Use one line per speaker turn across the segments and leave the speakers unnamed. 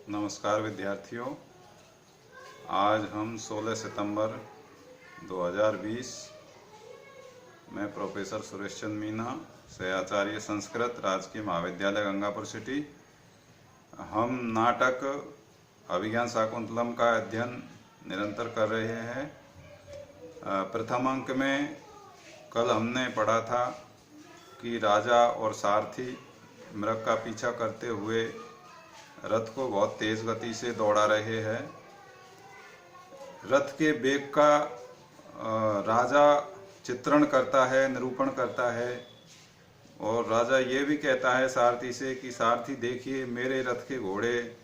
नमस्कार विद्यार्थियों। आज हम 16 सितंबर 2020 मैं प्रोफेसर सुरेश चंद्र मीना से आचार्य संस्कृत राजकीय महाविद्यालय गंगापुर सिटी हम नाटक अभिज्ञान शाकुंतलम का अध्ययन निरंतर कर रहे हैं। प्रथम अंक में कल हमने पढ़ा था कि राजा और सारथी मृग का पीछा करते हुए रथ को बहुत तेज गति से दौड़ा रहे हैं। रथ के वेग का राजा चित्रण करता है, निरूपण करता है और राजा ये भी कहता है सारथी से कि सारथी देखिए, मेरे रथ के घोड़े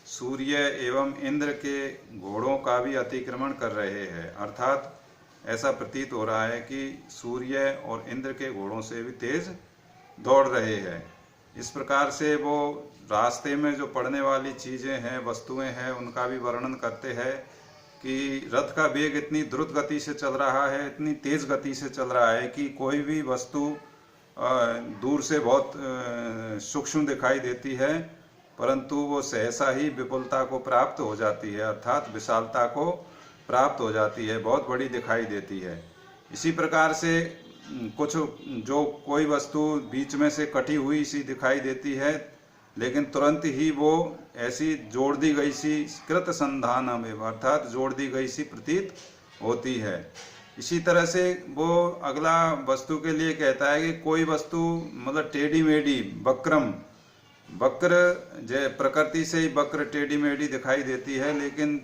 सूर्य एवं इंद्र के घोड़ों का भी अतिक्रमण कर रहे हैं। अर्थात ऐसा प्रतीत हो रहा है कि सूर्य और इंद्र के घोड़ों से भी तेज दौड़ रहे हैं। इस प्रकार से वो रास्ते में जो पड़ने वाली चीजें हैं, वस्तुएं हैं, उनका भी वर्णन करते हैं कि रथ का वेग इतनी द्रुत गति से चल रहा है, इतनी तेज गति से चल रहा है कि कोई भी वस्तु दूर से बहुत सूक्ष्म दिखाई देती है, परंतु वो सहसा ही विपुलता को प्राप्त हो जाती है, अर्थात विशालता को प्राप्त हो जाती है, बहुत बड़ी दिखाई देती है। इसी प्रकार से कुछ जो कोई वस्तु बीच में से कटी हुई सी दिखाई देती है, लेकिन तुरंत ही वो ऐसी जोड़ दी गई सी कृत संधानम एवं अर्थात जोड़ दी गई सी प्रतीत होती है। इसी तरह से वो अगला वस्तु के लिए कहता है कि कोई वस्तु मतलब टेढ़ी मेढ़ी वक्र जय प्रकृति से ही वक्र टेढ़ी मेढ़ी दिखाई देती है, लेकिन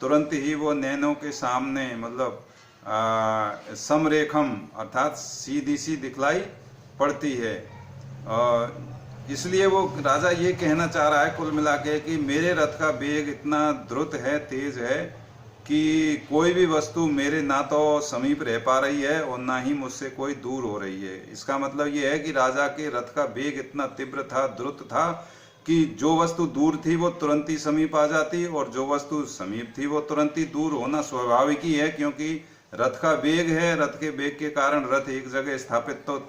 तुरंत ही वो नैनों के सामने मतलब समरेखम अर्थात सीधी सी दिखलाई पड़ती है। इसलिए वो राजा ये कहना चाह रहा है कुल मिला के कि मेरे रथ का वेग इतना द्रुत है, तेज है कि कोई भी वस्तु मेरे ना तो समीप रह पा रही है और ना ही मुझसे कोई दूर हो रही है। इसका मतलब ये है कि राजा के रथ का वेग इतना तीव्र था, द्रुत था कि जो वस्तु दूर थी वो तुरंत ही समीप आ जाती और जो वस्तु समीप थी वो तुरंत ही दूर होना स्वाभाविक ही है, क्योंकि रथ का वेग है। रथ के वेग के कारण रथ एक जगह स्थापित तो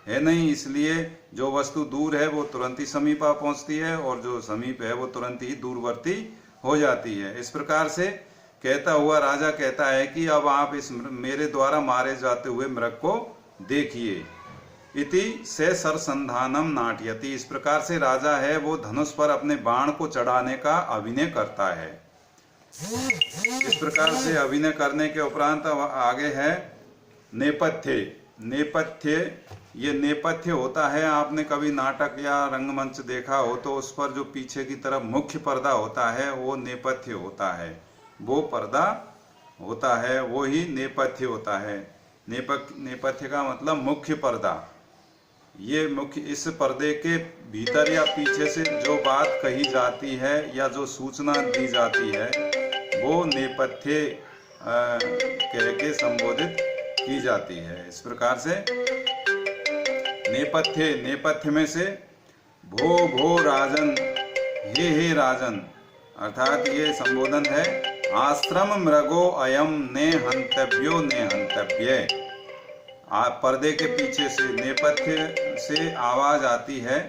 है नहीं, इसलिए जो वस्तु दूर है वो तुरंत ही समीप आ पहुंचती है और जो समीप है वो तुरंत ही दूरवर्ती हो जाती है। इस प्रकार से कहता हुआ राजा कहता है कि अब आप इस मेरे द्वारा मारे जाते हुए मृग को देखिए। इति से सरसंधानम नाट्यति। इस प्रकार से राजा है वो धनुष पर अपने बाण को चढ़ाने का अभिनय करता है। इस प्रकार से अभिनय करने के उपरांत आगे है नेपथ्य। ये नेपथ्य होता है, आपने कभी नाटक या रंगमंच देखा हो तो उस पर जो पीछे की तरफ मुख्य पर्दा होता है वो नेपथ्य होता है, वो पर्दा होता है, वो ही नेपथ्य होता है। नेपथ्य का मतलब मुख्य पर्दा। ये मुख्य, इस पर्दे के भीतर या पीछे से जो बात कही जाती है या जो सूचना दी जाती है वो नेपथ्य कह के संबोधित की जाती है। इस प्रकार से नेपथ्य में से भो राजन, हे राजन, अर्थात ये संबोधन है आश्रम मृगो अयम ने हंतव्यो ने हंतव्य। पर्दे के पीछे से नेपथ्य से आवाज आती है।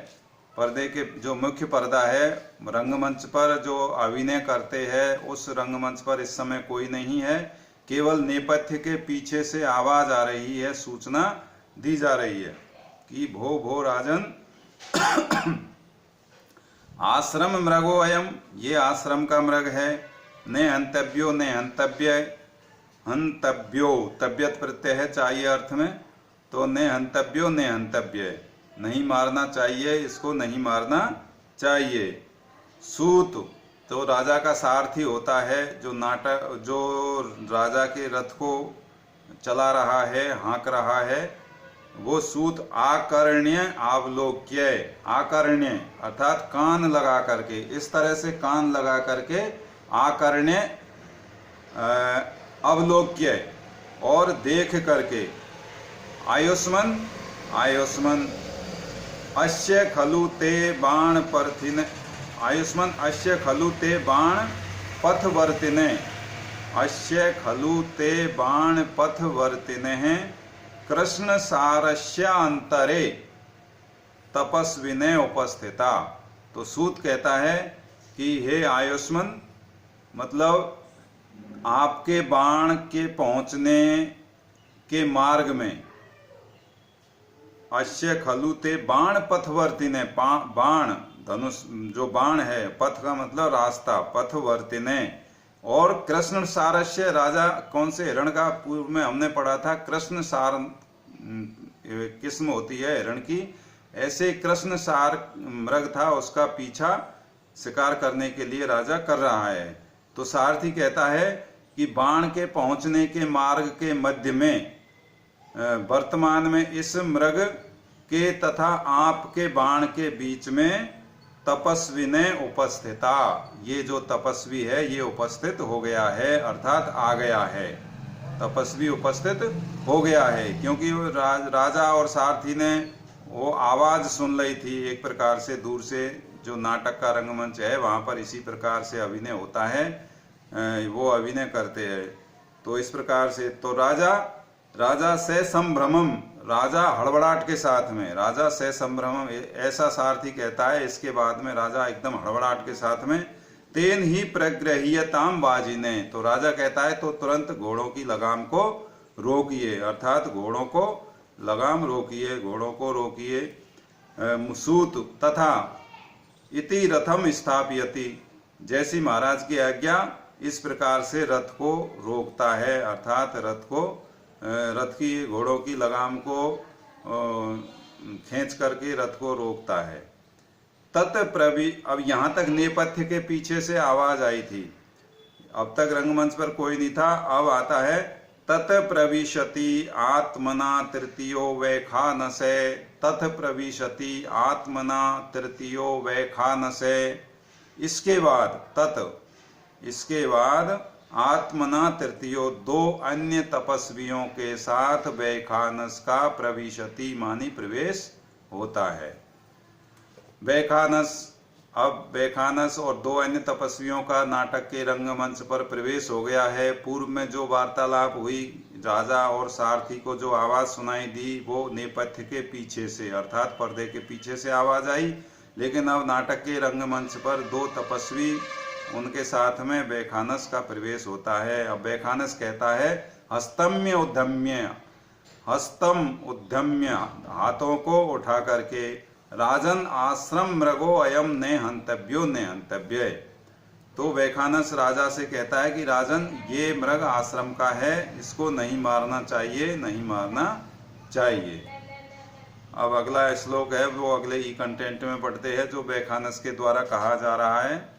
पर्दे के जो मुख्य पर्दा है, रंगमंच पर जो अभिनय करते हैं उस रंगमंच पर इस समय कोई नहीं है, केवल नेपथ्य के पीछे से आवाज आ रही है, सूचना दी जा रही है कि भो राजन आश्रम मृगो अयम, ये आश्रम का मृग है। ने हंतव्यो ने हंतव्य, हंतव्यो तब्यत प्रत्यय है चाहिए अर्थ में, तो ने हंतव्यो ने हंतव्य, नहीं मारना चाहिए, इसको नहीं मारना चाहिए। सूत तो राजा का सारथी होता है, जो राजा के रथ को चला रहा है, हाँक रहा है, वो सूत आकर्ण्य अवलोक्य, आकर्ण्य अर्थात कान लगा करके, इस तरह से कान लगा करके आकर्ण्य अवलोक्य और देख करके, आयुष्मन अस्य खलु ते बाण पर्थिन, आयुष्मन अस्य खलु ते बाण पथवर्तिने, अस्य खलु ते बाण पथवर्तिने कृष्ण सारस्य अंतरे तपस्विने उपस्थिता। तो सूत कहता है कि हे आयुष्मान, मतलब आपके बाण के पहुंचने के मार्ग में, अश्य खलु ते बाण पथवर्तिने, बाण धनुष जो बाण है, पथ का मतलब रास्ता, पथवर्तिने, और कृष्ण सारस्य, राजा कौन से हिरण का, पूर्व में हमने पढ़ा था कृष्ण सार किस्म होती है हिरण की, ऐसे कृष्ण सार मृग था, उसका पीछा शिकार करने के लिए राजा कर रहा है। तो सारथी कहता है कि बाण के पहुंचने के मार्ग के मध्य में वर्तमान में इस मृग के तथा आपके बाण के बीच में तपस्वी ने उपस्थिता, ये जो तपस्वी है ये उपस्थित हो गया है, अर्थात आ गया है, तपस्वी उपस्थित हो गया है। क्योंकि राजा और सारथी ने वो आवाज सुन ली थी, एक प्रकार से दूर से, जो नाटक का रंगमंच है वहां पर इसी प्रकार से अभिनय होता है, वो अभिनय करते हैं। तो इस प्रकार से तो राजा से संभ्रमम, राजा हड़बड़ाहट के साथ में, राजा से संभ्रमम ऐसा सारथी कहता है। इसके बाद में राजा एकदम हड़बड़ाहट के साथ में, तेन ही प्रगृह्यताम बाजिने, तो राजा कहता है तो तुरंत घोड़ों की लगाम को रोकिए, अर्थात घोड़ों को लगाम रोकिए, घोड़ों को रोकिए। सूत तथा इति रथम स्थापयति, जैसी महाराज की आज्ञा इस प्रकार से रथ को रोकता है, अर्थात रथ की घोड़ों की लगाम को खींच करके रथ को रोकता है। तत्प्रवि, अब यहाँ तक नेपथ्य के पीछे से आवाज आई थी, अब तक रंगमंच पर कोई नहीं था, अब आता है तत् प्रविशति आत्मना तृतीयो वैखानसे, तत् प्रविशति आत्मना तृतीयो वैखानसे, इसके बाद आत्मना तृतीयो, दो अन्य तपस्वियों के साथ वैखानस का प्रविशति मानी प्रवेश होता है। वैखानस, अब वैखानस और दो अन्य तपस्वियों का नाटक के रंगमंच पर प्रवेश हो गया है। पूर्व में जो वार्तालाप हुई, राजा और सारथी को जो आवाज सुनाई दी, वो नेपथ्य के पीछे से, अर्थात पर्दे के पीछे से आवाज आई। लेकिन अब नाटक के रंगमंच पर दो तपस्वी, उनके साथ में वैखानस का प्रवेश होता है। अब वैखानस कहता है हस्तम्य उद्यम्य, हस्तम उद्यम्य, हाथों को उठा करके, राजन आश्रम मृगो अयम ने हंतव्यो ने हंतव्य, तो वैखानस राजा से कहता है कि राजन, ये मृग आश्रम का है, इसको नहीं मारना चाहिए, नहीं मारना चाहिए। अब अगला श्लोक है वो अगले ही कंटेंट में पढ़ते हैं, जो वैखानस के द्वारा कहा जा रहा है।